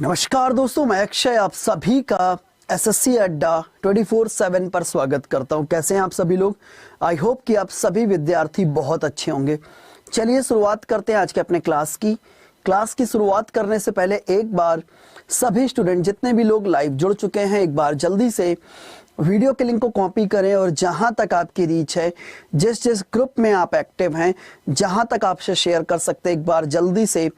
नमस्कार दोस्तों, मैं अक्षय आप सभी का एसएससी अड्डा 24/7 पर स्वागत करता हूं। कैसे हैं आप सभी लोग? आई होप कि आप सभी विद्यार्थी बहुत अच्छे होंगे। चलिए शुरुआत करते हैं आज के अपने क्लास की शुरुआत करने से पहले एक बार सभी स्टूडेंट जितने भी लोग लाइव जुड़ चुके हैं, एक बार जल्दी से वीडियो के लिंक को कॉपी करें और जहां तक आपकी रीच है, जिस जिस ग्रुप में आप एक्टिव हैं, जहां तक आपसे शेयर कर सकते हैं, एक बार जल्दी से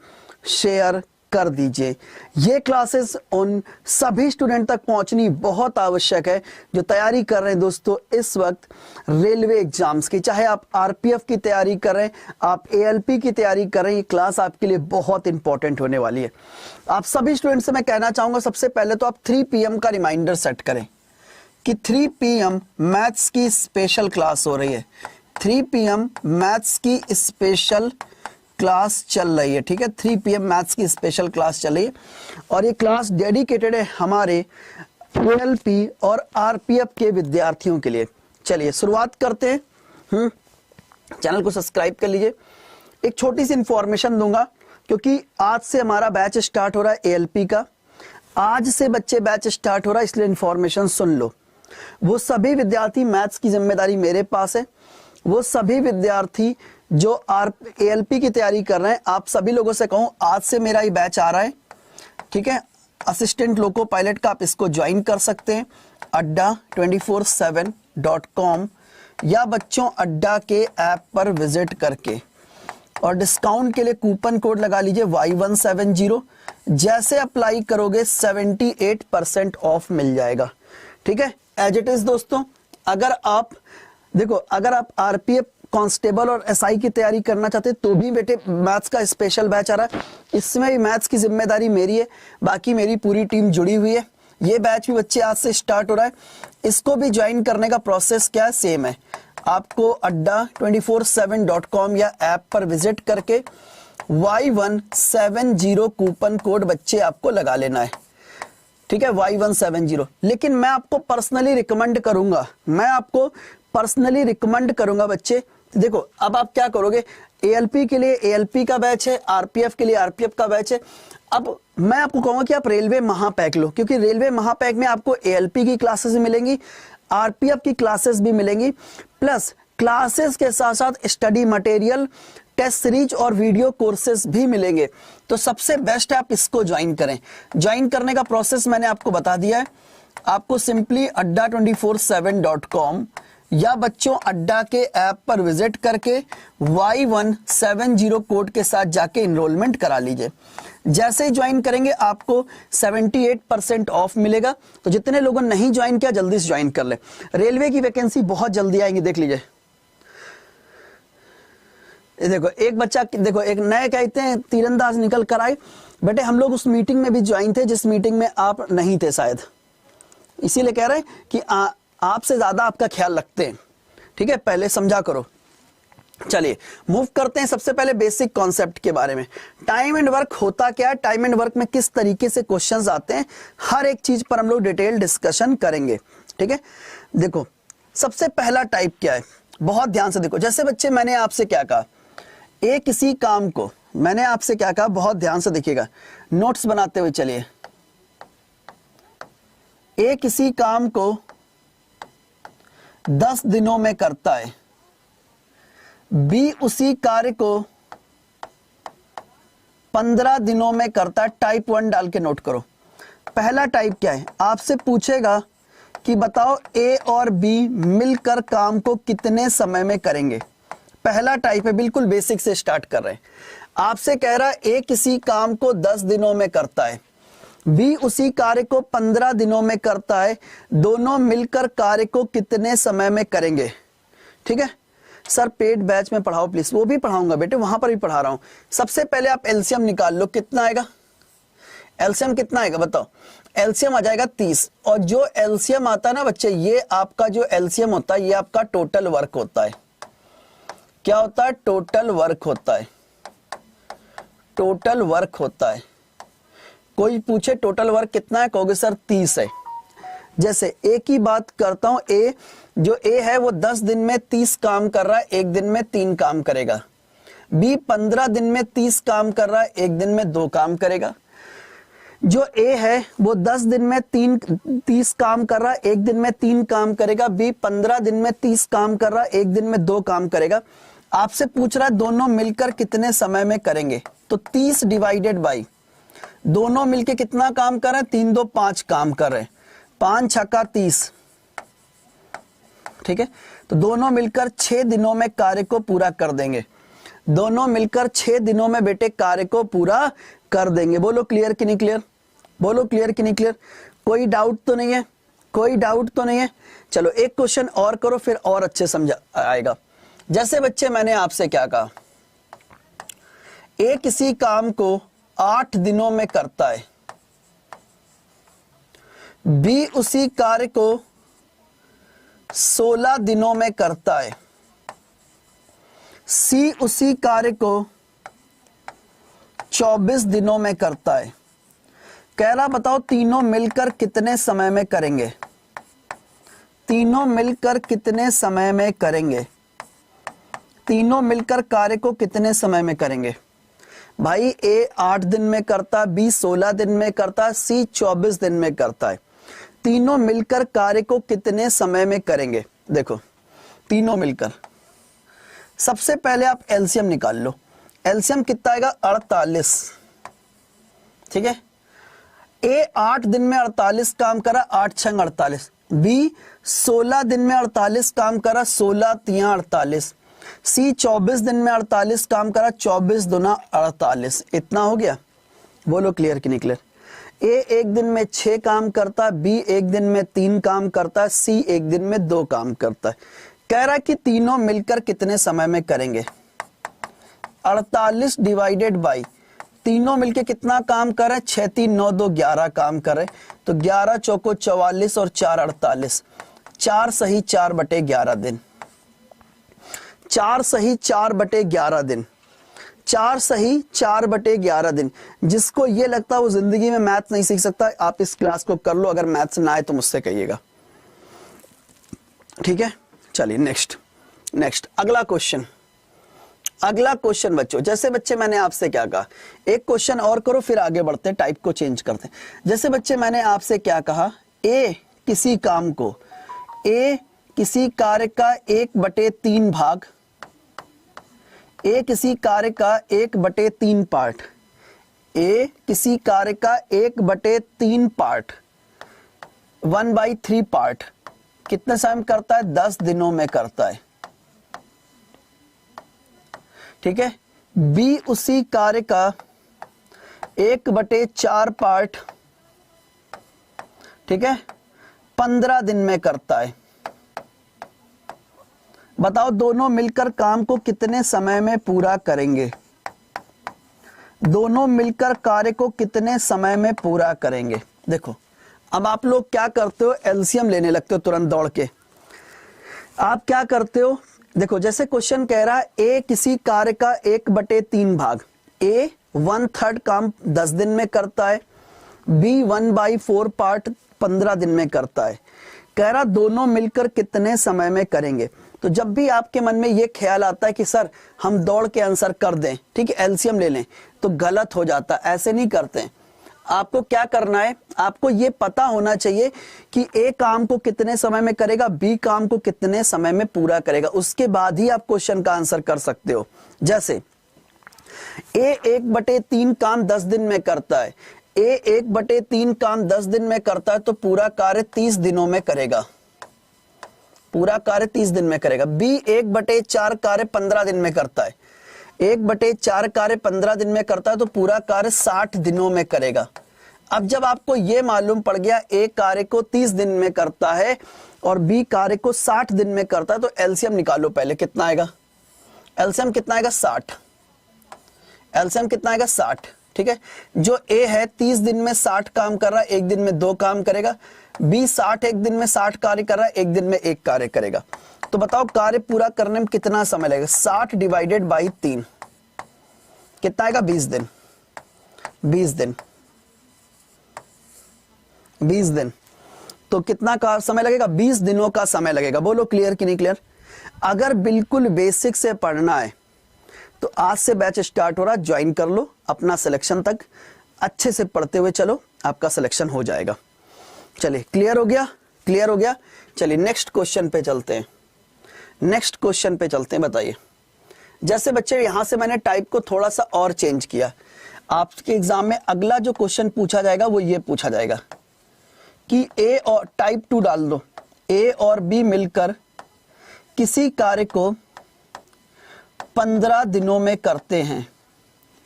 शेयर कर दीजिए। ये क्लासेस उन सभी स्टूडेंट तक पहुंचनी बहुत आवश्यक है जो तैयारी कर रहे हैं दोस्तों इस वक्त रेलवे एग्जाम्स की। चाहे आप आरपीएफ की तैयारी कर रहे हैं, आप एएलपी की तैयारी कर रहे हैं, ये क्लास आपके लिए बहुत इंपॉर्टेंट होने वाली है। आप सभी स्टूडेंट से मैं कहना चाहूंगा, सबसे पहले तो आप 3 PM का रिमाइंडर सेट करें कि 3 PM मैथ्स की स्पेशल क्लास हो रही है। 3 PM मैथ्स की स्पेशल क्लास चल रही है, ठीक है। 3 PM मैथ्स की स्पेशल क्लास चल रही है और ये क्लास डेडिकेटेड है हमारे एएलपी और आरपीएफ के विद्यार्थियों के लिए। चलिए शुरुआत करते हैं। चैनल को सब्सक्राइब कर लीजिए। एक छोटी सी इंफॉर्मेशन दूंगा क्योंकि आज से हमारा बैच स्टार्ट हो रहा है एएलपी का। आज से बच्चे बैच स्टार्ट हो रहा है, इसलिए इंफॉर्मेशन सुन लो। वो सभी विद्यार्थी, मैथ्स की जिम्मेदारी मेरे पास है, वो सभी विद्यार्थी जो एएलपी की तैयारी कर रहे हैं, आप सभी लोगों से कहूं आज से मेरा ये बैच आ रहा है, ठीक है। असिस्टेंट लोको पायलट का आप इसको ज्वाइन कर सकते हैं adda247.com या बच्चों अड्डा के ऐप पर विजिट करके, और डिस्काउंट के लिए कूपन कोड लगा लीजिए Y170। जैसे अप्लाई करोगे 78% ऑफ मिल जाएगा, ठीक है। एज इट इज दोस्तों, अगर आप देखो, अगर आप आरपीएफ, कांस्टेबल और एसआई की तैयारी करना चाहते हैं तो भी बेटे मैथ्स का स्पेशल बैच आ रहा है। इसमें भी मैथ्स की जिम्मेदारी मेरी है, बाकी मेरी पूरी टीम जुड़ी हुई है। ये बैच भी बच्चे आज से स्टार्ट हो रहा है। इसको भी ज्वाइन करने का प्रोसेस क्या है, सेम है। आपको adda247.com या ऐप पर विजिट करके Y170 कूपन कोड बच्चे आपको लगा लेना है, ठीक है। Y170। लेकिन मैं आपको पर्सनली रिकमेंड करूंगा बच्चे, देखो अब आप क्या करोगे, एएलपी के लिए एएलपी का बैच है, आरपीएफ के लिए आरपीएफ का बैच है। अब मैं आपको कहूंगा कि आप रेलवे महापैक लो, क्योंकि रेलवे महापैक में आपको एएलपी की क्लासेस मिलेंगी, आरपीएफ की क्लासेस भी मिलेंगी, प्लस क्लासेस के साथ साथ स्टडी मटेरियल, टेस्ट सीरीज और वीडियो कोर्सेज भी मिलेंगे। तो सबसे बेस्ट है आप इसको ज्वाइन करें। ज्वाइन करने का प्रोसेस मैंने आपको बता दिया है। आपको सिंपली adda247.com या बच्चों अड्डा के ऐप पर विजिट करके Y170 कोड के साथ जाके इनरोलमेंट करा लीजिए। जैसे ही ज्वाइन करेंगे आपको 78% ऑफ मिलेगा। तो जितने लोगों ने नहीं ज्वाइन किया जल्दी से ज्वाइन कर ले। रेलवे की वैकेंसी बहुत जल्दी आएंगी, देख लीजिए। देखो एक बच्चा, देखो एक नए कहते हैं तीरंदाज निकल कर आए। बेटे हम लोग उस मीटिंग में भी ज्वाइन थे जिस मीटिंग में आप नहीं थे शायद, इसीलिए कह रहे हैं कि आपसे ज्यादा आपका ख्याल रखते हैं, ठीक है। पहले समझा करो। चलिए मूव करते हैं सबसे पहले बेसिक कॉन्सेप्ट के बारे में। टाइम एंड वर्क होता क्या है, टाइम एंड वर्क में किस तरीके से क्वेश्चंस आते हैं, हर एक चीज पर हम लोग डिटेल डिस्कशन करेंगे, ठीक है। देखो सबसे पहला टाइप क्या है, बहुत ध्यान से देखो। जैसे बच्चे मैंने आपसे क्या कहा, किसी काम को मैंने आपसे क्या कहा, बहुत ध्यान से देखिएगा, नोट्स बनाते हुए चलिए। किसी काम को 10 दिनों में करता है, बी उसी कार्य को 15 दिनों में करता है। टाइप 1 डाल के नोट करो। पहला टाइप क्या है, आपसे पूछेगा कि बताओ ए और बी मिलकर काम को कितने समय में करेंगे। पहला टाइप है, बिल्कुल बेसिक से स्टार्ट कर रहे हैं। आपसे कह रहा है ए किसी काम को 10 दिनों में करता है, बी उसी कार्य को 15 दिनों में करता है, दोनों मिलकर कार्य को कितने समय में करेंगे, ठीक है। सर पेड बैच में पढ़ाओ प्लीज, वो भी पढ़ाऊंगा बेटे, वहां पर भी पढ़ा रहा हूं। सबसे पहले आप एलसीएम निकाल लो, कितना आएगा, एलसीएम कितना आएगा बताओ। एलसीएम आ जाएगा 30, और जो एलसीएम आता है ना बच्चे, ये आपका जो एलसीएम होता है ये आपका टोटल वर्क होता है। क्या होता है, टोटल वर्क होता है, टोटल वर्क होता है। कोई पूछे टोटल वर्क कितना है, कहोगे सर 30 है। जैसे ए की बात करता हूं, जो ए है वो 10 दिन में 30 काम कर रहा है, एक दिन में 3 काम करेगा। बी 15 दिन में 30 काम कर रहा है, एक दिन में 2 काम करेगा। जो ए है वो 10 दिन में 30 काम कर रहा है, एक दिन में 3 काम करेगा। बी 15 दिन में 30 काम कर रहा है, एक दिन में 2 काम करेगा। आपसे पूछ रहा है दोनों मिलकर कितने समय में करेंगे, तो 30 डिवाइडेड बाई दोनों मिलकर कितना काम कर रहे हैं, 3 2 5 काम कर रहे हैं, 5 छक्का 30, ठीक है। तो दोनों मिलकर 6 दिनों में कार्य को पूरा कर देंगे। दोनों मिलकर 6 दिनों में बेटे कार्य को पूरा कर देंगे। बोलो क्लियर कि नहीं क्लियर, बोलो क्लियर कि नहीं क्लियर, कोई डाउट तो नहीं है, कोई डाउट तो नहीं है। चलो एक क्वेश्चन और करो, फिर और अच्छे समझ आएगा। जैसे बच्चे मैंने आपसे क्या कहा, ए किसी काम को 8 दिनों में करता है, बी उसी कार्य को 16 दिनों में करता है, सी उसी कार्य को 24 दिनों में करता है। कह रहा बताओ तीनों मिलकर कितने समय में करेंगे, तीनों मिलकर कितने समय में करेंगे, तीनों मिलकर कार्य को कितने समय में करेंगे। भाई ए 8 दिन में करता, बी 16 दिन में करता, सी 24 दिन में करता है। तीनों मिलकर कार्य को कितने समय में करेंगे। देखो तीनों मिलकर, सबसे पहले आप एलसीएम निकाल लो। एलसीएम कितना आएगा, 48, ठीक है। ए 8 दिन में 48 काम करा, 8 छंग 48। बी 16 दिन में 48 काम करा, 16 तिया 48। सी 24 दिन में 48 काम करा, 24 दूना 48। इतना हो गया, बोलो क्लियर कि नहीं क्लियर। ए एक दिन में 6 काम करता, बी एक दिन में 3 काम करता, सी एक दिन में 2 काम करता है। कह रहा है कि तीनों मिलकर कितने समय में करेंगे, 48 डिवाइडेड बाई तीनों मिलकर कितना काम कर रहे हैं, 6 3 9 2 11 काम कर रहे हैं। तो 11 चौको 44 और 4 48, 4 सही 4 बटे 11 दिन, 4 सही 4 बटे 11 दिन, 4 सही 4 बटे 11 दिन। जिसको ये लगता है वो जिंदगी में मैथ नहीं सीख सकता, आप इस क्लास को कर लो। अगर मैथ्स ना आए तो मुझसे कहिएगा, ठीक है। चलिए नेक्स्ट अगला क्वेश्चन। अगला क्वेश्चन बच्चों, जैसे बच्चे मैंने आपसे क्या कहा, एक क्वेश्चन और करो फिर आगे बढ़ते हैं, टाइप को चेंज करते हैं। जैसे बच्चे मैंने आपसे क्या कहा, ए किसी काम को, ए किसी कार्य का 1/3 भाग, ए किसी कार्य का 1/3 पार्ट, ए किसी कार्य का 1/3 पार्ट, 1/3 पार्ट कितने समय में करता है, 10 दिनों में करता है, ठीक है। बी उसी कार्य का 1/4 पार्ट, ठीक है, 15 दिन में करता है। बताओ दोनों मिलकर काम को कितने समय में पूरा करेंगे, दोनों मिलकर कार्य को कितने समय में पूरा करेंगे। देखो अब आप लोग क्या करते हो, एलसीएम लेने लगते हो तुरंत दौड़ के। आप क्या करते हो, देखो जैसे क्वेश्चन कह रहा है ए किसी कार्य का 1/3 भाग, ए 1/3 काम 10 दिन में करता है, बी 1/4 पार्ट 15 दिन में करता है। कह रहा दोनों मिलकर कितने समय में करेंगे। तो जब भी आपके मन में ये ख्याल आता है कि सर हम दौड़ के आंसर कर दें, ठीक है, एलसीएम ले लें, तो गलत हो जाता है। ऐसे नहीं करते हैं। आपको क्या करना है, आपको ये पता होना चाहिए कि ए काम को कितने समय में करेगा, बी काम को कितने समय में पूरा करेगा, उसके बाद ही आप क्वेश्चन का आंसर कर सकते हो। जैसे ए 1/3 काम 10 दिन में करता है, ए 1/3 काम 10 दिन में करता है, तो पूरा कार्य 30 दिनों में करेगा, पूरा कार्य 30 दिन में करेगा। बी 1/4 कार्य 15 दिन में करता है, 1/4 कार्य 15 दिन में करता है, तो पूरा कार्य 60 दिनों में करेगा। अब जब आपको यह मालूम पड़ गया ए कार्य को 30 दिन में करता है और बी कार्य को 60 दिन में करता है, तो एलसीएम निकालो पहले, कितना आएगा, एलसीएम कितना आएगा, 60। एलसीएम कितना आएगा, 60, ठीक है। जो ए है 30 दिन में 60 काम कर रहा है, एक दिन में 2 काम करेगा। बी 60 एक दिन में 60 कार्य कर रहा है, एक दिन में 1 कार्य करेगा। तो बताओ कार्य पूरा करने में कितना समय लगेगा, 60 डिवाइडेड बाई 3 कितना आएगा, 20 दिन, 20 दिन, 20 दिन। तो कितना का समय लगेगा, 20 दिनों का समय लगेगा। बोलो क्लियर कि नहीं क्लियर। अगर बिल्कुल बेसिक से पढ़ना है तो आज से बैच स्टार्ट हो रहा है, ज्वाइन कर लो, अपना सिलेक्शन तक अच्छे से पढ़ते हुए चलो। आपका सिलेक्शन हो जाएगा। चलिए क्लियर हो गया, क्लियर हो गया। चलिए नेक्स्ट क्वेश्चन पे चलते हैं, नेक्स्ट क्वेश्चन पे चलते हैं। बताइए, जैसे बच्चे यहां से मैंने टाइप को थोड़ा सा और चेंज किया, आपके एग्जाम में अगला जो क्वेश्चन पूछा जाएगा वो ये पूछा जाएगा कि ए और टाइप 2 डाल दो, ए और बी मिलकर किसी कार्य को 15 दिनों में करते हैं,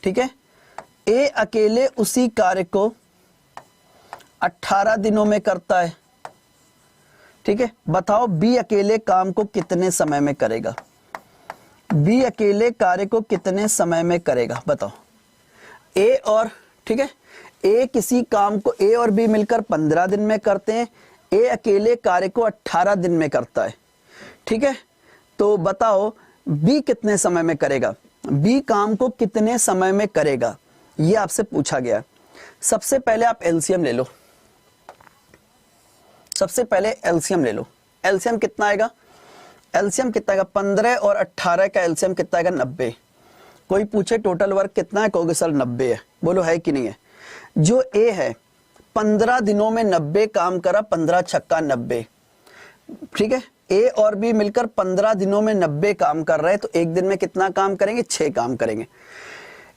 ठीक है। ए अकेले उसी कार्य को 18 दिनों में करता है, ठीक है। बताओ बी अकेले काम को कितने समय में करेगा, बी अकेले कार्य को कितने समय में करेगा, बताओ। ए और, ठीक है, ए किसी काम को, ए और बी मिलकर 15 दिन में करते हैं, ए अकेले कार्य को 18 दिन में करता है, ठीक है। तो बताओ बी कितने समय में करेगा, बी काम को कितने समय में करेगा, ये आपसे पूछा गया। सबसे पहले आप एलसीएम ले लो, सबसे पहले एलसीएम ले लो। एलसीएम कितना आएगा, एलसीएम कितना आएगा, 15 और 18 का एलसीएम कितना आएगा, 90। कोई पूछे टोटल वर्क कितना है, कहोगे सर 90 है, बोलो है कि नहीं है। जो ए है 15 दिनों में 90 काम करा, 15 छक्का 90, ठीक है। ए और बी मिलकर 15 दिनों में 90 काम कर रहे हैं, तो एक दिन में कितना काम करेंगे, 6 काम करेंगे।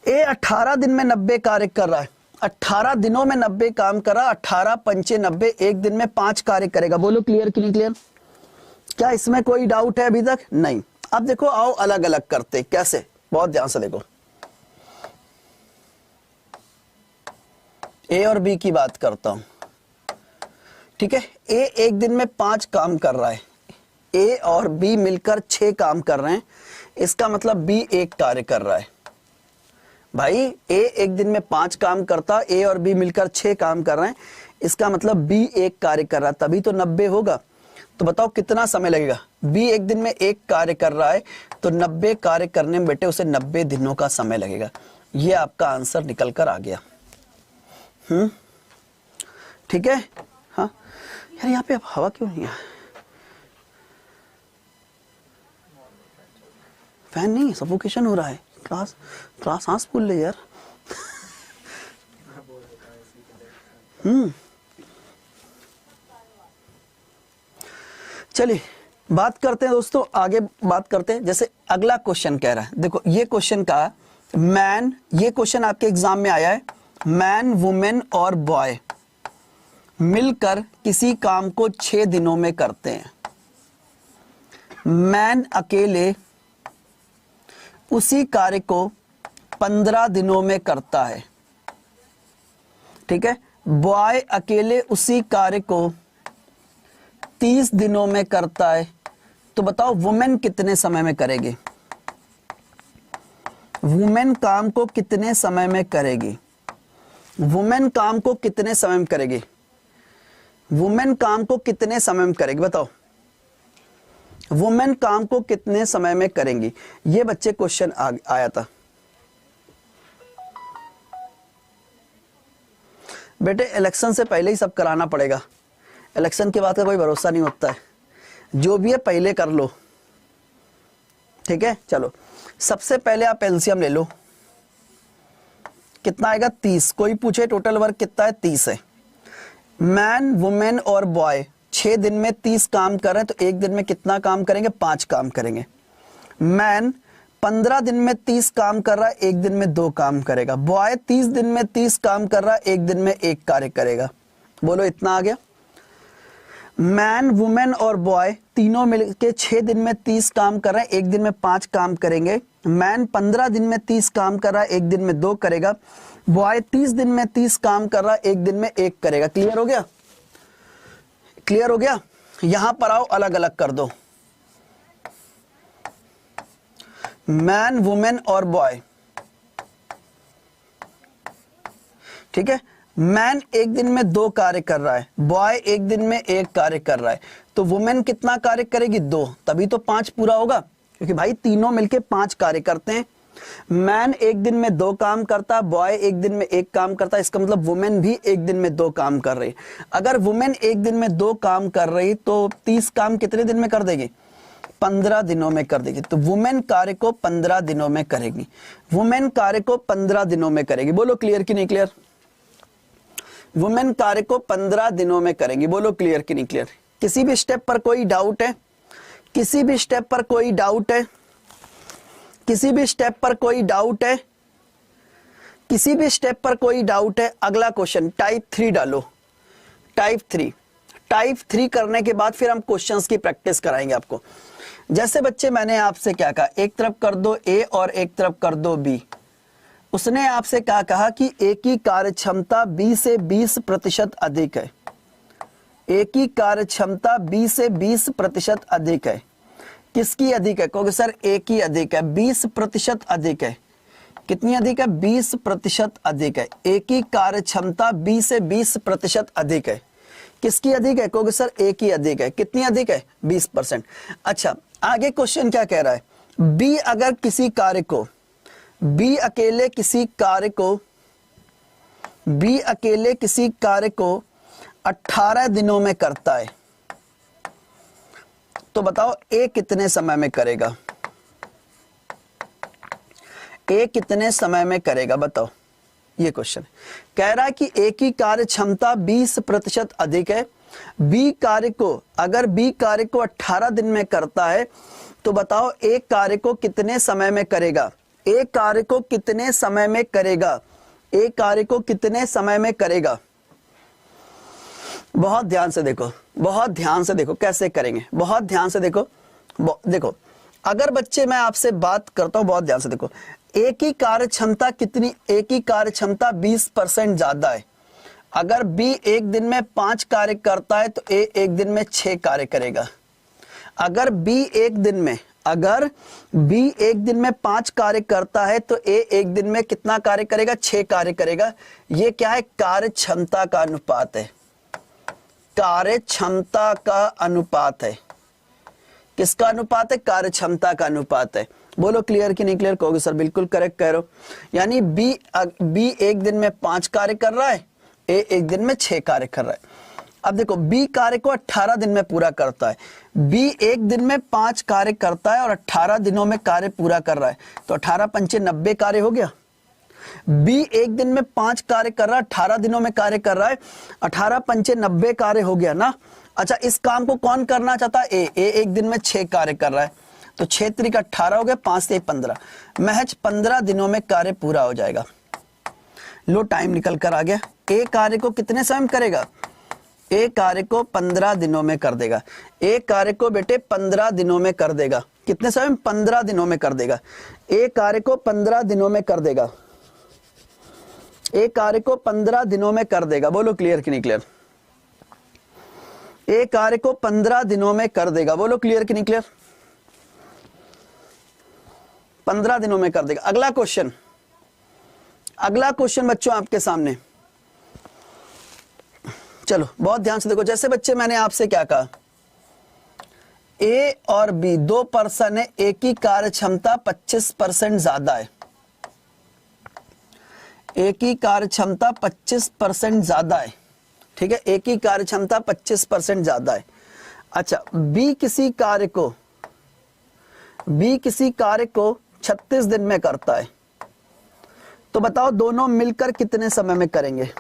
ए 18 दिन में 90 कार्य कर रहा है, 18 दिनों में 90 काम करा, 18 पंचे 90, एक दिन में 5 कार्य करेगा। बोलो क्लियर कि नहीं क्लियर, क्या इसमें कोई डाउट है अभी तक, नहीं। अब देखो आओ अलग अलग करते, कैसे, बहुत ध्यान से देखो। ए और बी की बात करता हूं, ठीक है। ए एक दिन में 5 काम कर रहा है, ए और बी मिलकर 6 काम कर रहे हैं, इसका मतलब बी एक कार्य कर रहा है। भाई ए एक दिन में 5 काम करता, ए और बी मिलकर 6 काम कर रहे हैं, इसका मतलब बी एक कार्य कर रहा है, तभी तो 90 होगा। तो बताओ कितना समय लगेगा, बी एक दिन में एक कार्य कर रहा है, तो 90 कार्य करने में बेटे उसे 90 दिनों का समय लगेगा। ये आपका आंसर निकल कर आ गया। ठीक है। हाँ यार यहाँ पे अब हवा क्यों नहीं है, फैन नहीं, सफोकेशन हो रहा है। क्लास सांस फूल ले यार। चलिए बात करते हैं दोस्तों, आगे बात करते हैं। जैसे अगला क्वेश्चन कह रहा है, देखो ये क्वेश्चन का मैन, ये क्वेश्चन आपके एग्जाम में आया है, मैन वुमेन और बॉय मिलकर किसी काम को 6 दिनों में करते हैं। मैन अकेले उसी कार्य को 15 दिनों में करता है, ठीक है। बॉय अकेले उसी कार्य को 30 दिनों में करता है। तो बताओ वुमेन कितने समय में करेगी, वुमेन काम को कितने समय में करेगी, वुमेन काम को कितने समय में करेगी, वुमेन काम को कितने समय में करेगी, बताओ वुमेन काम को कितने समय में करेंगी। ये बच्चे क्वेश्चन आया था बेटे। इलेक्शन से पहले ही सब कराना पड़ेगा, इलेक्शन के बाद का कोई भरोसा नहीं होता है, जो भी है पहले कर लो, ठीक है। चलो सबसे पहले आप एलसीएम ले लो, कितना आएगा 30। कोई पूछे टोटल वर्क कितना है, 30 है। मैन वुमेन और बॉय 6 दिन में 30 काम कर रहे हैं, तो एक दिन में कितना काम करेंगे, 5 काम करेंगे। मैन 15 दिन में 30 काम कर रहा है, एक दिन में 2 काम करेगा। बॉय 30 दिन में 30 काम कर रहा है, एक दिन में 1 कार्य करेगा। बोलो इतना आ गया। मैन वुमेन और बॉय तीनों मिलके 6 दिन में 30 काम कर रहे हैं, एक दिन में 5 काम करेंगे। मैन 15 दिन में 30 काम कर रहा है, एक दिन में 2 करेगा। बॉय 30 दिन में 30 काम कर रहा है, एक दिन में 1 करेगा। क्लियर हो गया, क्लियर हो गया। यहां पर आओ अलग अलग कर दो, मैन वुमेन और बॉय, ठीक है। मैन एक दिन में 2 कार्य कर रहा है, बॉय एक दिन में 1 कार्य कर रहा है, तो वुमेन कितना कार्य करेगी, 2, तभी तो 5 पूरा होगा, क्योंकि भाई तीनों मिलके 5 कार्य करते हैं। मैन एक दिन में 2 काम करता है, बॉय एक दिन में 1 काम करता है, इसका मतलब वुमेन भी एक दिन में 2 काम कर रही। अगर वुमेन एक दिन में 2 काम कर रही तो 30 काम कितने दिन में कर देगी, 15 दिनों में कर देगी। तो वुमेन कार्य को 15 दिनों में करेगी, वुमेन कार्य को 15 दिनों में करेगी। बोलो क्लियर कि नहीं क्लियर, वुमेन कार्य को 15 दिनों में करेंगी। बोलो क्लियर कि नहीं क्लियर? किसी भी स्टेप पर कोई डाउट है? किसी भी स्टेप पर कोई डाउट है? किसी भी स्टेप पर कोई डाउट है? किसी भी स्टेप पर कोई डाउट है? अगला क्वेश्चन टाइप 3 डालो। टाइप 3 करने के बाद फिर हम क्वेश्चंस की प्रैक्टिस कराएंगे आपको। जैसे बच्चे मैंने आपसे क्या कहा, एक तरफ कर दो ए और एक तरफ कर दो बी। उसने आपसे क्या कहा कि ए की कार्यक्षमता बी से 20% अधिक है। ए की कार्यक्षमता बी से 20% अधिक है। किसकी अधिक है? क्योंकि सर ए की अधिक है, 20% अधिक है। कितनी अधिक है? 20% अधिक है। ए की कार्यक्षमता बी से 20% अधिक है। किसकी अधिक है? क्योंकि सर ए की अधिक है। कितनी अधिक है? 20%। अच्छा, आगे क्वेश्चन क्या कह रहा है? बी अगर किसी कार्य को, बी अकेले किसी कार्य को 18 दिनों में करता है, तो बताओ ए कितने समय में करेगा? ए कितने समय में करेगा बताओ? ये क्वेश्चन कह रहा है कि ए की कार्य क्षमता 20% अधिक है। बी कार्य को, अगर बी कार्य को 18 दिन में करता है, तो बताओ ए कार्य को कितने समय में करेगा? ए कार्य को कितने समय में करेगा? ए कार्य को कितने समय में करेगा? बहुत ध्यान से देखो, बहुत ध्यान से देखो कैसे करेंगे, बहुत ध्यान से देखो। देखो, अगर बच्चे मैं आपसे बात करता हूं, बहुत ध्यान से देखो। ए की कार्य क्षमता कितनी? ए की कार्य क्षमता 20% ज्यादा है। अगर बी एक दिन में 5 कार्य करता है तो ए एक दिन में 6 कार्य करेगा। अगर बी एक दिन में 5 कार्य करता है तो ए एक दिन में कितना कार्य करेगा? 6 कार्य करेगा। ये क्या है? कार्य क्षमता का अनुपात है। कार्य क्षमता का अनुपात है। किसका अनुपात है? कार्य क्षमता का अनुपात है। बोलो क्लियर कि नहीं क्लियर? कहोगे सर बिल्कुल करेक्ट कह रहे हो। यानी बी एक दिन में 5 कार्य कर रहा है, ए एक दिन में 6 कार्य कर रहा है। अब देखो, बी कार्य को 18 दिन में पूरा करता है। बी एक दिन में 5 कार्य करता है और 18 दिनों में कार्य पूरा कर रहा है, तो 18 पंचे 90 कार्य हो गया। बी एक दिन में 5 कार्य कर रहा है, 18 दिनों में कार्य कर रहा है, 18 पंचे 90 कार्य हो गया ना। अच्छा, इस काम को कौन करना चाहता है? ए एक दिन में 6 कार्य कर रहा है, तो 6 त्रिक 18 हो गया, 5 से 15, महज 15 दिनों में कार्य पूरा हो जाएगा। लो, टाइम निकल कर आ गया। ए कार्य को कितने समय में करेगा? ए कार्य को 15 दिनों में कर देगा। ए कार्य को बेटे 15 दिनों में कर देगा। कितने समय में? 15 दिनों में कर देगा। ए कार्य को 15 दिनों में कर देगा। ए कार्य को 15 दिनों में कर देगा। बोलो क्लियर कि नहीं क्लियर? ए कार्य को 15 दिनों में कर देगा। बोलो क्लियर कि नहीं क्लियर? 15 दिनों में कर देगा। अगला क्वेश्चन, अगला क्वेश्चन बच्चों आपके सामने। चलो बहुत ध्यान से देखो। जैसे बच्चे मैंने आपसे क्या कहा, ए और बी 2 पर्सन है, ए की कार्य क्षमता 25% ज्यादा है। ए की कार्य क्षमता 25% ज्यादा है, ठीक है। ए की कार्य क्षमता 25% ज्यादा है। अच्छा, बी किसी कार्य को 36 दिन में करता है, तो बताओ दोनों मिलकर कितने समय में करेंगे?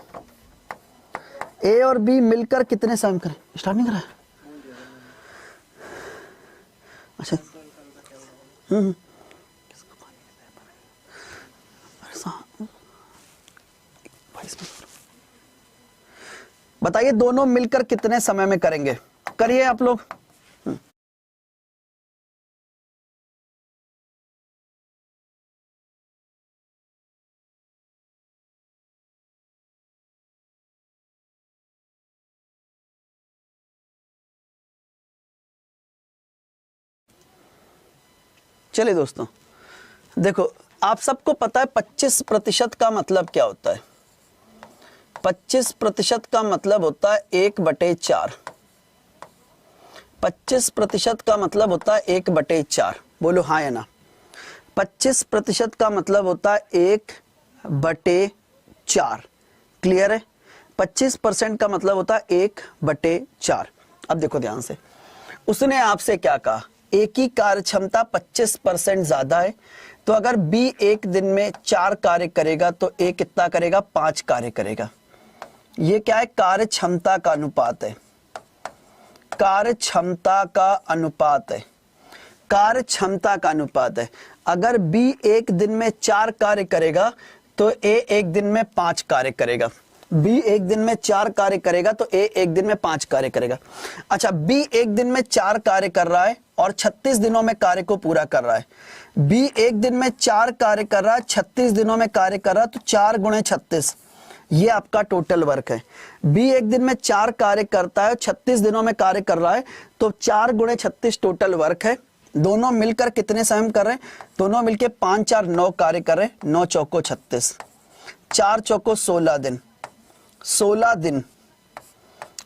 ए और बी मिलकर कितने समय में करें? स्टार्ट नहीं करा है? अच्छा, बताइए दोनों मिलकर कितने समय में करेंगे? करिए आप लोग। चलिए दोस्तों, देखो आप सबको पता है 25% का मतलब क्या होता है? 25% का मतलब होता है 1/4। 25% का मतलब होता है 1/4। बोलो हाँ या ना? 25% का मतलब होता है 1/4। क्लियर है? 25% का मतलब होता है 1/4। अब देखो ध्यान से, उसने आपसे क्या कहा? ए की कार्य क्षमता 25% ज्यादा है, तो अगर बी एक दिन में 4 कार्य करेगा तो ए कितना करेगा? 5 कार्य करेगा। ये क्या है? कार्य क्षमता का अनुपात है, कार्य क्षमता का अनुपात है, कार्य क्षमता का अनुपात है। अगर बी एक दिन में 4 कार्य करेगा तो ए एक दिन में 5 कार्य करेगा। बी एक दिन में 4 कार्य करेगा तो ए एक दिन में 5 कार्य करेगा। अच्छा, बी एक दिन में 4 कार्य कर रहा है और 36 दिनों में कार्य को पूरा कर रहा है। बी एक दिन में 4 कार्य कर रहा है, 36 दिनों में कार्य कर रहा है, तो 4 गुणे 36 ये आपका टोटल वर्क है। बी एक दिन में 4 कार्य करता है, 36 दिनों में कार्य कर रहा है, तो 4 गुणे 36 टोटल वर्क है। दोनों मिलकर कितने समय में कर रहे हैं? दोनों मिलकर 5 4 9 कार्य कर रहे हैं। 9 चौको 36, 4 चौको 16 दिन, 16 दिन,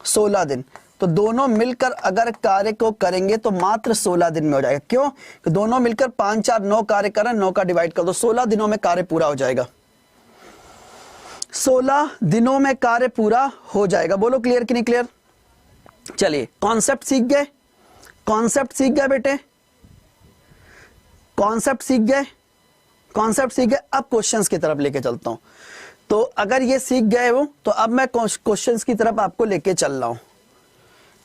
16 दिन। तो दोनों मिलकर अगर कार्य को करेंगे तो मात्र 16 दिन में हो जाएगा। क्यों? कि दोनों मिलकर 5 4 9 कार्य कर रहे हैं, 9 का डिवाइड कर दो, 16 दिनों में कार्य पूरा हो जाएगा। 16 दिनों में कार्य पूरा हो जाएगा। बोलो क्लियर कि नहीं क्लियर? चलिए, कॉन्सेप्ट सीख गए, कॉन्सेप्ट सीख गए बेटे, कॉन्सेप्ट सीख गए, कॉन्सेप्ट सीख गए। अब क्वेश्चंस की तरफ लेके चलता हूं। तो अगर ये सीख गए हो तो अब मैं क्वेश्चंस की तरफ आपको लेके चल रहा हूं।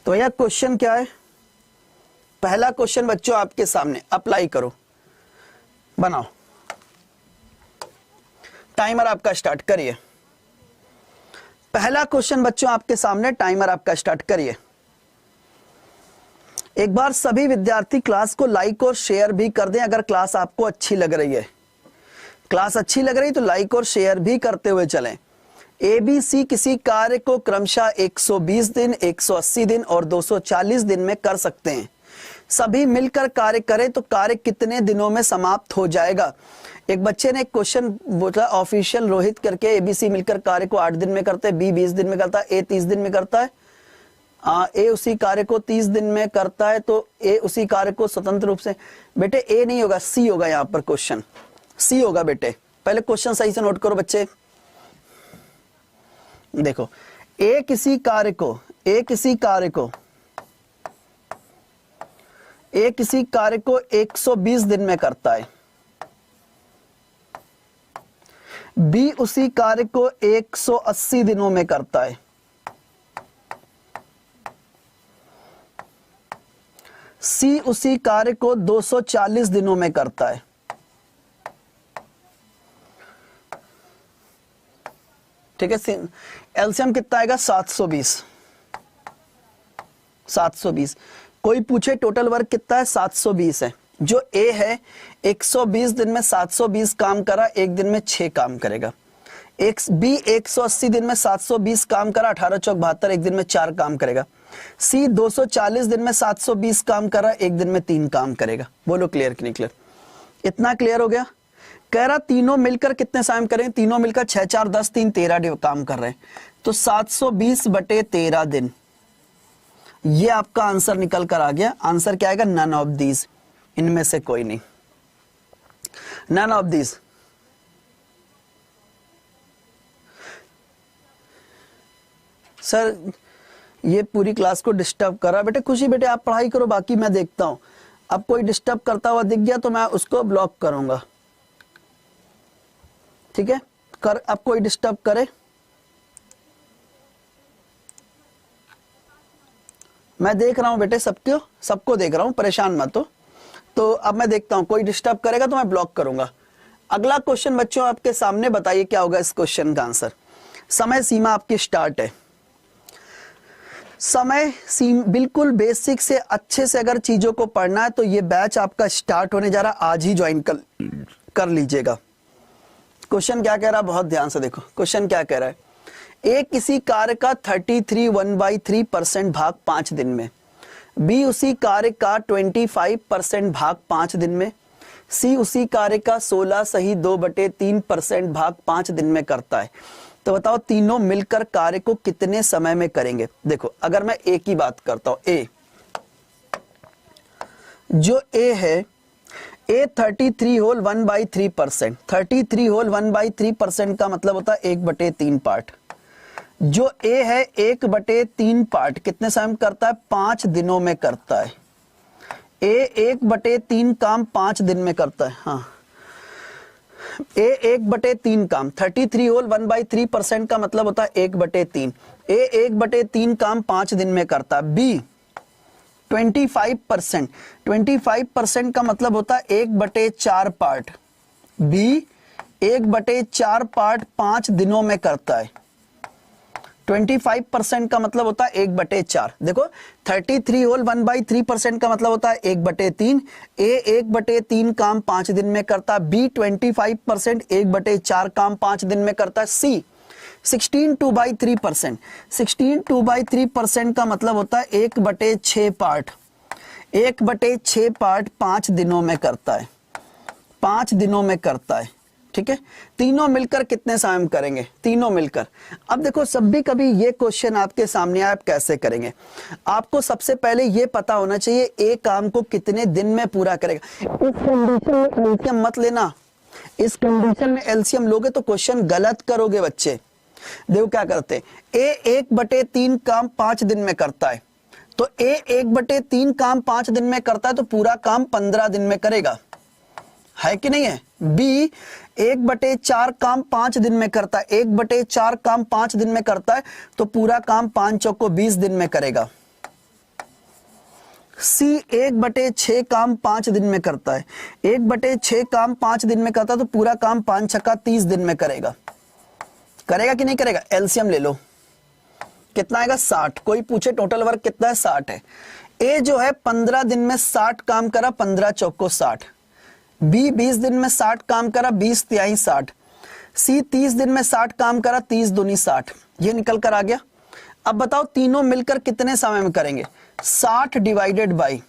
तो यह क्वेश्चन क्या है? पहला क्वेश्चन बच्चों आपके सामने, अप्लाई करो, बनाओ। टाइमर आपका स्टार्ट करिए। पहला क्वेश्चन बच्चों आपके सामने, टाइमर आपका स्टार्ट करिए। एक बार सभी विद्यार्थी क्लास को लाइक और शेयर भी कर दें अगर क्लास आपको अच्छी लग रही है। क्लास अच्छी लग रही तो लाइक और शेयर भी करते हुए चलें। ABC किसी कार्य को क्रमशः 120 दिन, 180 दिन और 240 दिन में कर सकते हैं। सभी मिलकर कार्य करें तो कार्य कितने दिनों में समाप्त हो जाएगा? एक बच्चे ने एक क्वेश्चन बोला, ऑफिशियल रोहित करके ABC मिलकर कार्य को 8 दिन में करते हैं, B 20 दिन में करता है, A 30 दिन में करता है, ए उसी कार्य को 30 दिन में करता है, तो ए उसी कार्य को स्वतंत्र रूप से, बेटे ए नहीं होगा, सी होगा। यहां पर क्वेश्चन सी होगा बेटे। पहले क्वेश्चन सही से नोट करो बच्चे। देखो, ए किसी कार्य को 120 दिन में करता है, बी उसी कार्य को 180 दिनों में करता है, सी उसी कार्य को 240 दिनों में करता है। ठीक है, एलसीएम कितना आएगा? 720। 720। कोई पूछे टोटल वर्क कितना है? 720 है। जो ए है 120 दिन में 720 काम करा, एक दिन में 6 काम करेगा। एक बी 180 दिन में 720 काम करा, 18 चौक 72, एक दिन में 4 काम करेगा। सी 240 दिन में 720 काम करा, एक दिन में 3 काम करेगा। बोलो क्लियर कि नहीं क्लियर? इतना क्लियर हो गया? कह रहा तीनों मिलकर कितने काम करें? तीनों मिलकर 6 4 10 3 13 काम कर रहे हैं, तो 720 बटे 13 दिन। ये आपका आंसर निकल कर आ गया। आंसर क्या आएगा? नन ऑफ दीज, इनमें से कोई नहीं, नन ऑफ दीज। सर ये पूरी क्लास को डिस्टर्ब कर रहा। बेटे खुशी, बेटे आप पढ़ाई करो, बाकी मैं देखता हूं। अब कोई डिस्टर्ब करता हुआ दिख गया तो मैं उसको ब्लॉक करूंगा, ठीक है? अब कोई डिस्टर्ब करे, मैं देख रहा हूं बेटे, सबको देख रहा हूं, परेशान मत हो। तो अब मैं देखता हूं, कोई डिस्टर्ब करेगा तो मैं ब्लॉक करूंगा। अगला क्वेश्चन बच्चों आपके सामने, बताइए क्या होगा इस क्वेश्चन का आंसर। समय सीमा आपकी स्टार्ट है। समय सीमा बिल्कुल बेसिक से अच्छे से अगर चीजों को पढ़ना है तो ये बैच आपका स्टार्ट होने जा रहा, आज ही ज्वाइन कर लीजिएगा। क्वेश्चन क्या कह रहा है? बहुत ध्यान से देखो, क्वेश्चन क्या कह रहा है। ए किसी कार्य का 33 भाग 5 दिन में, बी उसी कार्य का 25% भाग 5 दिन में, सी उसी कार्य का 16(2/3% भाग 5 दिन में करता है। तो बताओ तीनों मिलकर कार्य को कितने समय में करेंगे? देखो, अगर मैं ए की बात करता हूं, ए जो ए है, ए 33 होल 1/3%, 33 होल 1/3% का मतलब होता है 1/3 पार्ट। जो ए है 1/3 पार्ट कितने समय में करता है? 5 दिनों में करता है। ए 1/3 काम 5 दिन में करता है। हाँ, ए 1/3 काम 33 होल 1/3% का मतलब होता है 1/3। ए 1/3 काम 5 दिन में करता है। बी 25% का मतलब होता है 1/4 पार्ट। बी 1/4 पार्ट 5 दिनों में करता है। 25% का मतलब होता है 1/4। देखो 33 होल 1/3% का मतलब होता है 1/3। ए 1/3 काम 5 दिन में करता है। बी 25% 1/4 काम 5 दिन में करता है। सी 16 2/3%। 16 2/3% का मतलब होता है 1/6 पार्ट। 1/6 पार्ट 5 दिनों में करता है। 5 दिनों में करता है। ठीक है, तीनों मिलकर कितने समय में करेंगे? तीनों मिलकर। अब देखो सभी कभी ये क्वेश्चन आपके सामने आप कैसे करेंगे? आपको सबसे पहले ये पता होना चाहिए एक काम को कितने दिन में पूरा करेगा। इस कंडीशन में एलसीएम मत लेना। इस कंडीशन में एलसीएम लोगे तो क्वेश्चन गलत करोगे बच्चे। देखो क्या करते हैं, ए 1/3 काम 5 दिन में करता है, तो ए 1/3 काम 5 दिन में करता है तो पूरा काम 15 दिन में करेगा, है कि नहीं है? बी 1/4 काम 5 दिन में करता है, 1/4 काम 5 दिन में करता है तो पूरा काम 5 चौको 20 दिन में करेगा। सी 1/6 काम 5 दिन में करता है, 1/6 काम 5 दिन में करता है तो पूरा काम 5 छक्का 30 दिन में करेगा। करेगा कि नहीं करेगा? एलसीएम ले लो, कितना आएगा? 60। कोई पूछे टोटल वर्क कितना है? 60 है। ए जो है 15 दिन में 60 काम करा, 15 चौको 60। बी 20 दिन में 60 काम करा, 20 तिहाई 60। सी 30 दिन में 60 काम करा, 30 दूनी 60। ये निकल कर आ गया। अब बताओ तीनों मिलकर कितने समय में करेंगे? 60 डिवाइडेड बाई,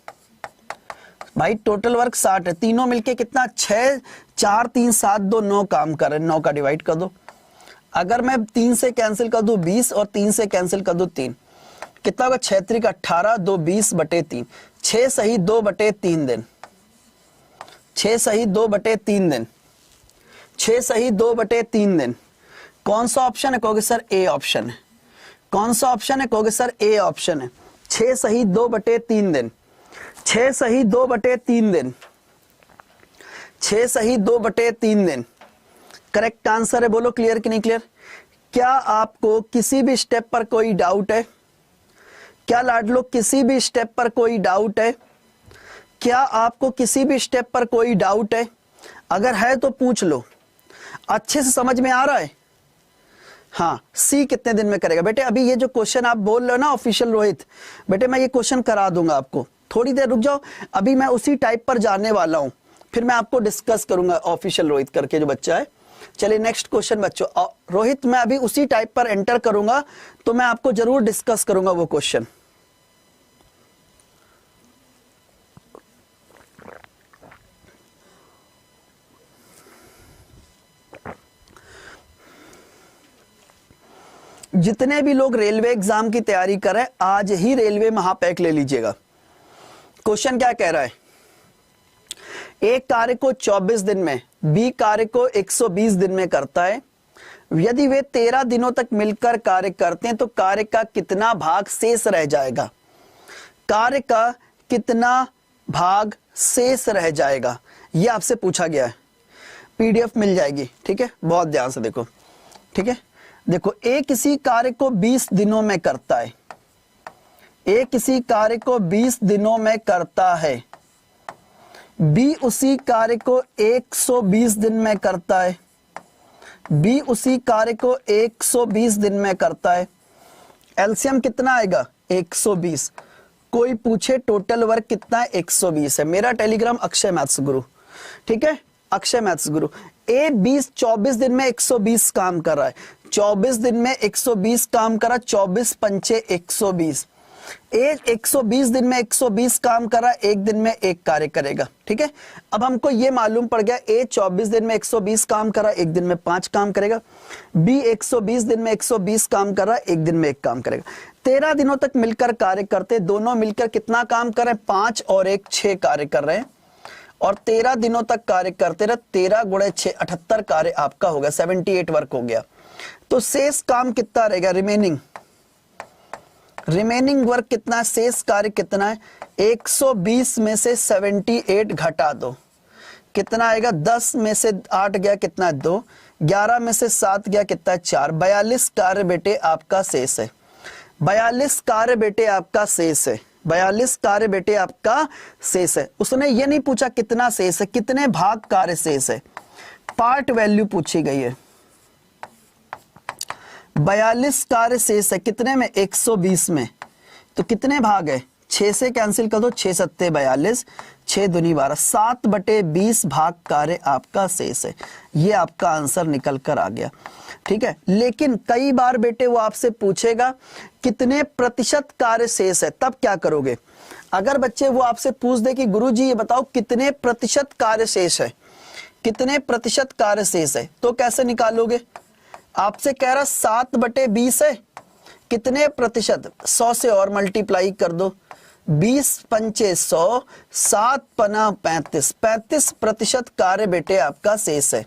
भाई टोटल वर्क 60 है, तीनों मिलके कितना? 6 4 3 7 2 9 काम कर रहे, 9 का डिवाइड कर दो। अगर मैं 3 से कैंसिल कर दूं 20 और 3 से कैंसिल कर दूं 3, कितना होगा? 6 3 18, 2 20/3। 6 सही 2/3 दिन। 6 सही 2/3 दिन। 6 सही 2/3 दिन। कौन सा ऑप्शन है? कहोगे सर ए ऑप्शन है। कौन सा ऑप्शन है? कहोगे सर ए ऑप्शन है। 6 सही 2/3 दिन। 6 सही 2/3 दिन। 6 सही 2/3 दिन करेक्ट आंसर है। बोलो क्लियर कि नहीं क्लियर? क्या आपको किसी भी स्टेप पर कोई डाउट है? क्या लाडलो किसी भी स्टेप पर कोई डाउट है? क्या आपको किसी भी स्टेप पर कोई डाउट है? अगर है तो पूछ लो। अच्छे से समझ में आ रहा है? हाँ, सी कितने दिन में करेगा? बेटे अभी ये जो क्वेश्चन आप बोल रहे हो ना ऑफिशियल रोहित, बेटे मैं ये क्वेश्चन करा दूंगा आपको, थोड़ी देर रुक जाओ। अभी मैं उसी टाइप पर जाने वाला हूं, फिर मैं आपको डिस्कस करूंगा ऑफिशियल रोहित करके जो बच्चा है। चलिए नेक्स्ट क्वेश्चन बच्चों। रोहित मैं अभी उसी टाइप पर एंटर करूंगा तो मैं आपको जरूर डिस्कस करूंगा वो क्वेश्चन। जितने भी लोग रेलवे एग्जाम की तैयारी कर रहे हैं आज ही रेलवे महापैक ले लीजिएगा। क्वेश्चन क्या कह रहा है? एक कार्य को 24 दिन में, बी कार्य को 120 दिन में करता है। यदि वे 13 दिनों तक मिलकर कार्य करते हैं तो कार्य का कितना भाग शेष रह जाएगा? कार्य का कितना भाग शेष रह जाएगा, यह आपसे पूछा गया है। पीडीएफ मिल जाएगी, ठीक है, बहुत ध्यान से देखो। ठीक है, देखो ए किसी कार्य को 20 दिनों में करता है। ए किसी कार्य को 20 दिनों में करता है। बी उसी कार्य को 120 दिन में करता है। बी उसी कार्य को 120 दिन में करता है। एलसीएम कितना आएगा? 120। कोई पूछे टोटल वर्क कितना है? 120 है। मेरा टेलीग्राम अक्षय मैथ्स गुरु, ठीक है, अक्षय मैथ्स गुरु। ए 24 दिन में 120 काम कर रहा है। 24 दिन में 120 काम करा, 24 पंचे 120। ए 120 दिन में 120 काम करा, एक दिन में एक कार्य करेगा। ठीक है, अब हमको ये मालूम पड़ गया ए 24 दिन में 120 काम करा, एक दिन में 5 काम करेगा। बी 120 दिन में 120 काम कर रहा है, एक दिन में 1 काम करेगा। 13 दिनों तक मिलकर कार्य करते, दोनों मिलकर कितना काम कर रहे हैं? 5 और 1 6 कार्य कर रहे हैं और 13 दिनों तक कार्य करते रहे। 13 गुणे 6 78 कार्य आपका हो गया, 78 वर्क हो गया। तो शेष काम कितना रहेगा? रिमेनिंग वर्क कितना? शेष कार्य कितना है? 120 में से 78 घटा दो, कितना आएगा, 10 में से 8 गया कितना है 2, 11 में से 7 गया कितना है 4, 42 कार्य बेटे आपका शेष है। 42 कार्य बेटे आपका शेष है। 42 कार्य बेटे आपका शेष है। उसने ये नहीं पूछा कितना शेष है, कितने भाग कार्य शेष है, पार्ट वैल्यू पूछी गई है। 42 कार्य शेष है कितने में, 120 में, तो कितने भाग है, 6 से कैंसिल कर दो, 6 सत्ते 42, 6 दूनी 12, 7/20 भाग कार्य आपका शेष है। ये आपका आंसर निकल कर आ गया। ठीक है, लेकिन कई बार बेटे वो आपसे पूछेगा कितने प्रतिशत कार्य शेष है, तब क्या करोगे। अगर बच्चे वो आपसे पूछ दे कि गुरुजी ये बताओ कितने प्रतिशत कार्य शेष है, कितने प्रतिशत कार्य शेष है, तो कैसे निकालोगे। आपसे कह रहा 7/20 है, कितने प्रतिशत, 100 से और मल्टीप्लाई कर दो, 20 पंचे 100, 7 पना 35, 35% कार्य बेटे आपका शेष है।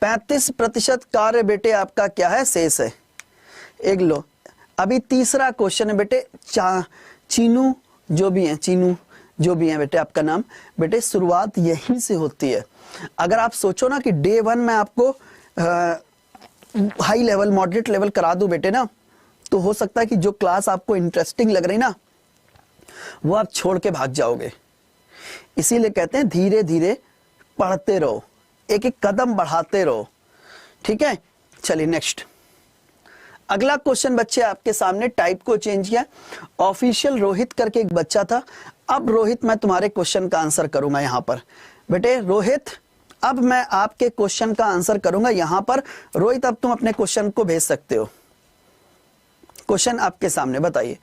35% कार्य बेटे आपका क्या है, शेष है। एक लो, अभी तीसरा क्वेश्चन है बेटे, चीनू जो भी है, चीनू जो भी है बेटे आपका नाम, बेटे शुरुआत यहीं से होती है। अगर आप सोचो ना कि डे 1 में आपको हाई लेवल मॉडरेट लेवल करा दूं बेटे ना, तो हो सकता है कि जो क्लास आपको इंटरेस्टिंग लग रही ना वो आप छोड़ के भाग जाओगे। इसीलिए कहते हैं धीरे धीरे पढ़ते रहो, एक एक कदम बढ़ाते रहो। ठीक है, चलिए नेक्स्ट अगला क्वेश्चन बच्चे आपके सामने, टाइप को चेंज किया। ऑफिशियल रोहित करके एक बच्चा था। अब रोहित मैं तुम्हारे क्वेश्चन का आंसर करूंगा यहां पर। बेटे रोहित अब मैं आपके क्वेश्चन का आंसर करूंगा यहां पर। रोहित अब तुम अपने क्वेश्चन को भेज सकते हो। क्वेश्चन आपके सामने, बताइए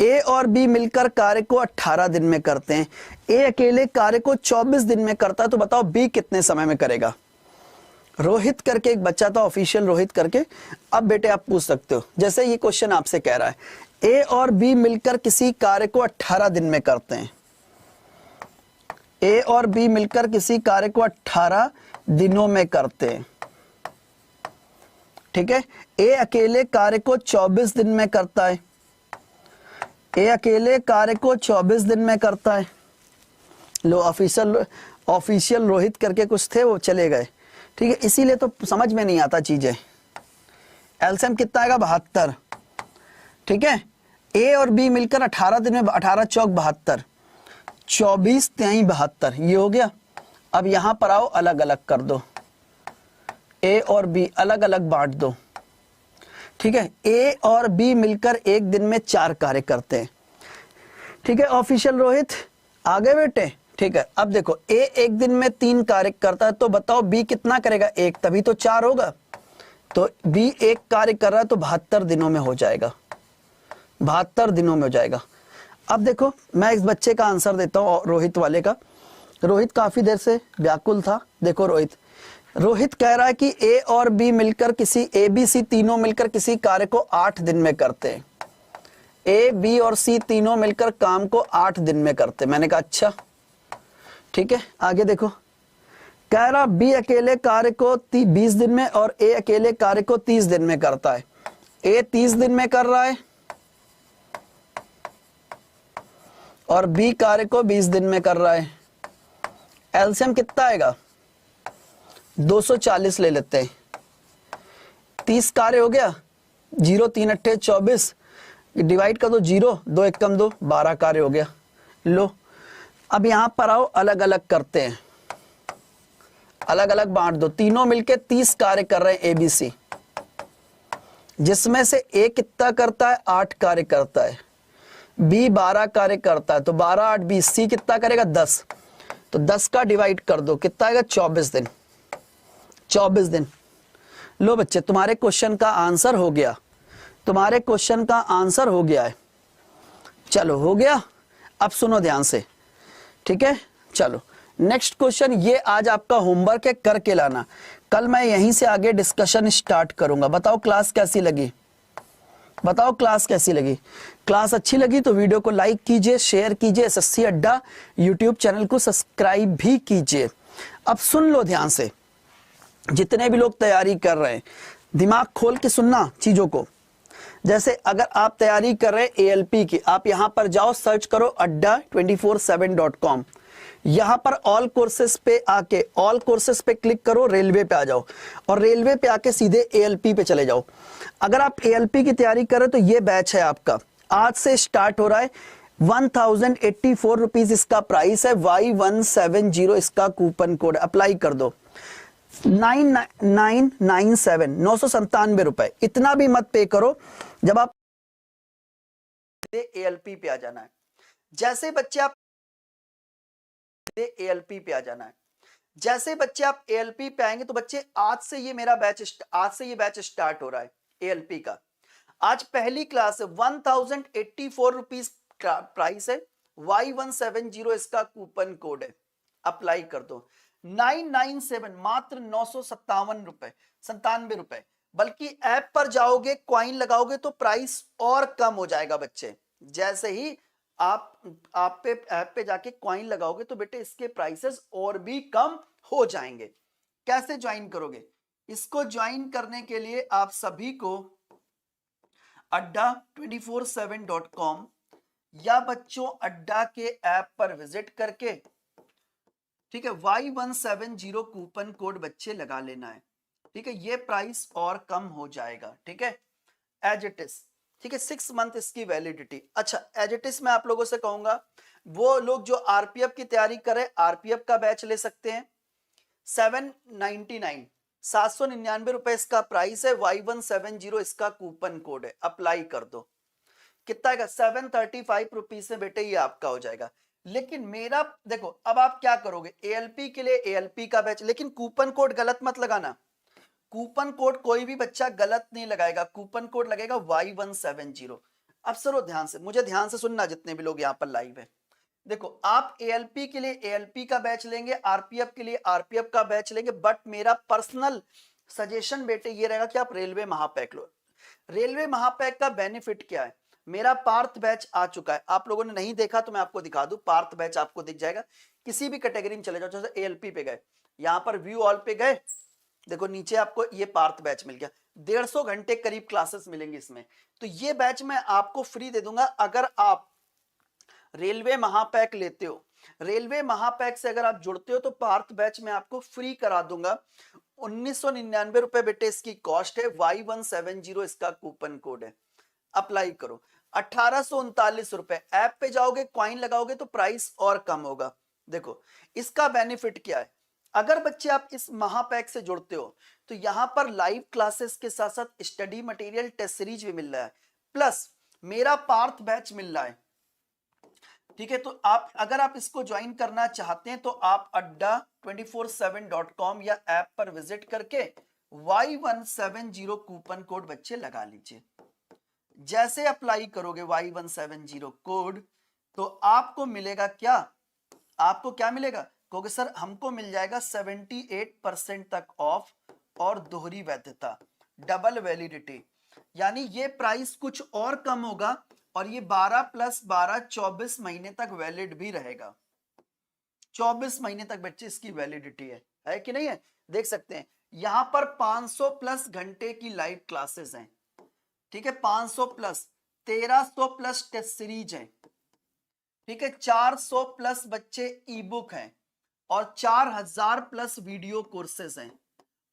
ए और बी मिलकर कार्य को 18 दिन में करते हैं, ए अकेले कार्य को 24 दिन में करता है, तो बताओ बी कितने समय में करेगा। रोहित करके एक बच्चा था, ऑफिशियल रोहित करके। अब बेटे आप पूछ सकते हो, जैसे ये क्वेश्चन आपसे कह रहा है ए और बी मिलकर किसी कार्य को 18 दिन में करते हैं, ए और बी मिलकर किसी कार्य को 18 दिनों में करते हैं। ठीक है, ए अकेले कार्य को 24 दिन में करता है, ए अकेले कार्य को 24 दिन में करता है। लो ऑफिशियल रोहित करके कुछ थे, वो चले गए। ठीक है, इसीलिए तो समझ में नहीं आता चीजें। एलसीएम कितना आएगा, 72। ठीक है, ए और बी मिलकर 18 दिन में 18 चौक 72, 24 3 72, ये हो गया। अब यहां पर आओ, अलग अलग कर दो, ए और बी अलग अलग बांट दो। ठीक है, ए और बी मिलकर एक दिन में 4 कार्य करते हैं। ठीक है, ऑफिशियल रोहित आगे बेटे। ठीक है, अब देखो ए एक दिन में 3 कार्य करता है, तो बताओ बी कितना करेगा, 1, तभी तो 4 होगा। तो बी 1 कार्य कर रहा है तो 72 दिनों में हो जाएगा, 72 दिनों में हो जाएगा। अब देखो मैं इस बच्चे का आंसर देता हूं, रोहित वाले का। रोहित काफी देर से व्याकुल था। देखो रोहित कह रहा है कि ए और बी मिलकर किसी, ए बी सी तीनों मिलकर किसी कार्य को 8 दिन में करते हैं। ए बी और सी तीनों मिलकर काम को 8 दिन में करते हैं। मैंने कहा अच्छा ठीक है, आगे देखो। कह रहा बी अकेले कार्य को 20 दिन में और ए अकेले कार्य को 30 दिन में करता है। ए 30 दिन में कर रहा है और बी कार्य को 20 दिन में कर रहा है। एलसीएम कितना आएगा, 240 ले लेते हैं। 30 कार्य हो गया, 0 3 8 24, डिवाइड कर दो, 0 2 1 कम 2, 12 कार्य हो गया। लो अब यहां पर आओ, अलग अलग करते हैं, अलग अलग बांट दो। तीनों मिलके 30 कार्य कर रहे हैं ए बी सी, जिसमें से ए कितना करता है, 8 कार्य करता है। बी 12 कार्य करता है, तो 12 8 20, सी कितना करेगा 10, तो 10 का डिवाइड कर दो, कितना आएगा 24 दिन। 24 दिन। लो बच्चे तुम्हारे क्वेश्चन का आंसर हो गया, तुम्हारे क्वेश्चन का आंसर हो गया है। चलो हो गया, अब सुनो ध्यान से। ठीक है, चलो नेक्स्ट क्वेश्चन, ये आज आपका होमवर्क है, करके लाना। कल मैं यहीं से आगे डिस्कशन स्टार्ट करूंगा। बताओ क्लास कैसी लगी, बताओ क्लास कैसी लगी। क्लास अच्छी लगी तो वीडियो को लाइक कीजिए, शेयर कीजिए, एसएससी अड्डा यूट्यूब चैनल को सब्सक्राइब भी कीजिए। अब सुन लो ध्यान से, जितने भी लोग तैयारी कर रहे हैं दिमाग खोल के सुनना चीजों को। जैसे अगर आप तैयारी कर रहे हैं एएलपी की, आप यहां पर जाओ, सर्च करो अड्डा247.com। यहां पर ऑल कोर्सेस पे आके ऑल कोर्सेस पे क्लिक करो, रेलवे पे आ जाओ और रेलवे पे आके सीधे एएलपी पे चले जाओ। अगर आप एएलपी की तैयारी करें तो ये बैच है आपका, आज से स्टार्ट हो रहा है। 1084 रुपीज इसका प्राइस है, Y170 इसका कूपन कोड, अप्लाई कर दो। 9997 ₹997, इतना भी मत पे करो। जब आप एएलपी पे आ जाना है, जैसे बच्चे आप एएलपी पे आ जाना है, जैसे बच्चे आप एएलपी पे आएंगे तो बच्चे आज से ये बैच स्टार्ट हो रहा है एएलपी का। आज पहली क्लास है, 1084 रुपीज प्राइस है, Y170 इसका कूपन कोड है, अप्लाई कर दो। 997 मात्र 997 रुपए, बल्कि ऐप पर जाओगे क्वाइन लगाओगे तो प्राइस और कम हो जाएगा बच्चे। जैसे ही आप पे ऐप पे जाके क्वाइन लगाओगे तो बेटे इसके प्राइसेस और भी कम हो जाएंगे। कैसे ज्वाइन करोगे? इसको ज्वाइन करने के लिए आप सभी को adda247.com या बच्चों अड्डा के ऐप पर विजिट करके, ठीक है, Y170 कूपन कोड बच्चे लगा लेना है। ठीक है, ये प्राइस और कम हो जाएगा। ठीक है, एज इट इज। ठीक है, 6 मंथ इसकी वैलिडिटी। अच्छा, एज इट इज मैं आप लोगों से कहूंगा, वो लोग जो आरपीएफ की तैयारी करें आरपीएफ का बैच ले सकते हैं। 799 रुपए इसका प्राइस है, Y170 इसका कूपन कोड है, अप्लाई कर दो। कितना आएगा? 735 रुपीज से बेटे ये आपका हो जाएगा। लेकिन मेरा देखो, अब आप क्या करोगे, एएलपी के लिए एएलपी का बैच, लेकिन कूपन कोड गलत मत लगाना। कूपन कोड कोई भी बच्चा गलत नहीं लगाएगा, कूपन कोड लगेगा Y170। अब सुनो ध्यान से, मुझे ध्यान से सुनना जितने भी लोग यहाँ पर लाइव है। देखो, आप एएलपी के लिए एएलपी का बैच लेंगे, आरपीएफ के लिए आरपीएफ का बैच लेंगे, बट मेरा पर्सनल सजेशन बेटे ये रहेगा कि आप रेलवे महापैक लो। रेलवे महापैक का बेनिफिट क्या है? मेरा पार्थ बैच आ चुका है, आप लोगों ने नहीं देखा तो मैं आपको दिखा दूं। पार्थ बैच आपको दिख जाएगा, किसी भी कैटेगरी में चले जाओ। जैसे एएलपी पे गए, यहां पर व्यू ऑल पे गए, देखो नीचे आपको ये पार्थ बैच मिल गया। 150 घंटे करीब क्लासेस मिलेंगे इसमें। तो ये बैच मैं आपको फ्री दे दूंगा अगर आप रेलवे महापैक लेते हो। रेलवे महापैक से अगर आप जुड़ते हो तो पार्थ बैच में आपको फ्री करा दूंगा। 1999 रुपए बेटे इसकी कॉस्ट है, Y170 इसका कूपन कोड है, अप्लाई करो। 1839 रुपए, ऐप पे जाओगे क्वाइन लगाओगे तो प्राइस और कम होगा। देखो इसका बेनिफिट क्या है, अगर बच्चे आप इस महापैक से जुड़ते हो तो यहां पर लाइव क्लासेस के साथ साथ स्टडी मटेरियल, टेस्ट सीरीज भी मिल रहा है, प्लस मेरा पार्थ बैच मिल रहा है। ठीक है, तो आप अगर आप इसको ज्वाइन करना चाहते हैं तो आप adda247.com या ऐप पर विजिट करके Y170 कूपन कोड बच्चे लगा लीजिए। जैसे अप्लाई करोगे Y170 कोड तो आपको मिलेगा क्या? आपको क्या मिलेगा? क्योंकि सर हमको मिल जाएगा 78% तक ऑफ और दोहरी वैधता, डबल वैलिडिटी। यानी ये प्राइस कुछ और कम होगा और ये 12 + 12 24 महीने तक वैलिड भी रहेगा। 24 महीने तक बच्चे इसकी वैलिडिटी है कि नहीं है? देख सकते हैं यहां पर 500 प्लस घंटे की लाइव क्लासेस हैं। ठीक है, 500 प्लस, 1300 प्लस टेस्ट सीरीज है। ठीक है, 400 प्लस बच्चे ई बुक हैं और 4000 प्लस वीडियो कोर्सेज हैं।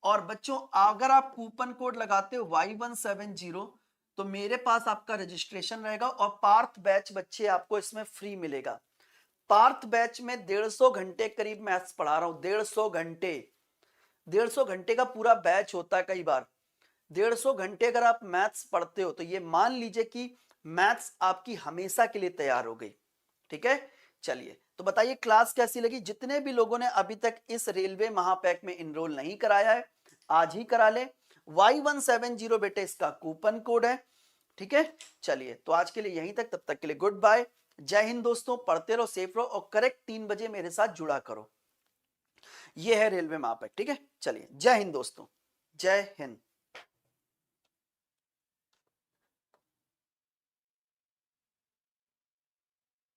और बच्चों अगर आप कूपन कोड लगाते हो Y170 तो मेरे पास आपका रजिस्ट्रेशन रहेगा और पार्थ बैच बच्चे आपको इसमें फ्री मिलेगा। पार्थ बैच में 150 घंटे करीब मैथ्स पढ़ा रहा हूं। 150 घंटे का पूरा बैच होता है। कई बार 150 घंटे अगर आप मैथ्स पढ़ते हो तो ये मान लीजिए कि मैथ्स आपकी हमेशा के लिए तैयार हो गई। ठीक है, चलिए तो बताइए क्लास कैसी लगी। जितने भी लोगों ने अभी तक इस रेलवे महापैक में इनरोल नहीं कराया है आज ही करा ले। Y170 बेटे इसका कूपन कोड है। ठीक है, चलिए तो आज के लिए यहीं तक, तब तक के लिए गुड बाय, जय हिंद दोस्तों। पढ़ते रहो, सेफ रहो और करेक्ट 3 बजे मेरे साथ जुड़ा करो। ये है रेलवे महापैक। ठीक है, चलिए जय हिंद दोस्तों, जय हिंद।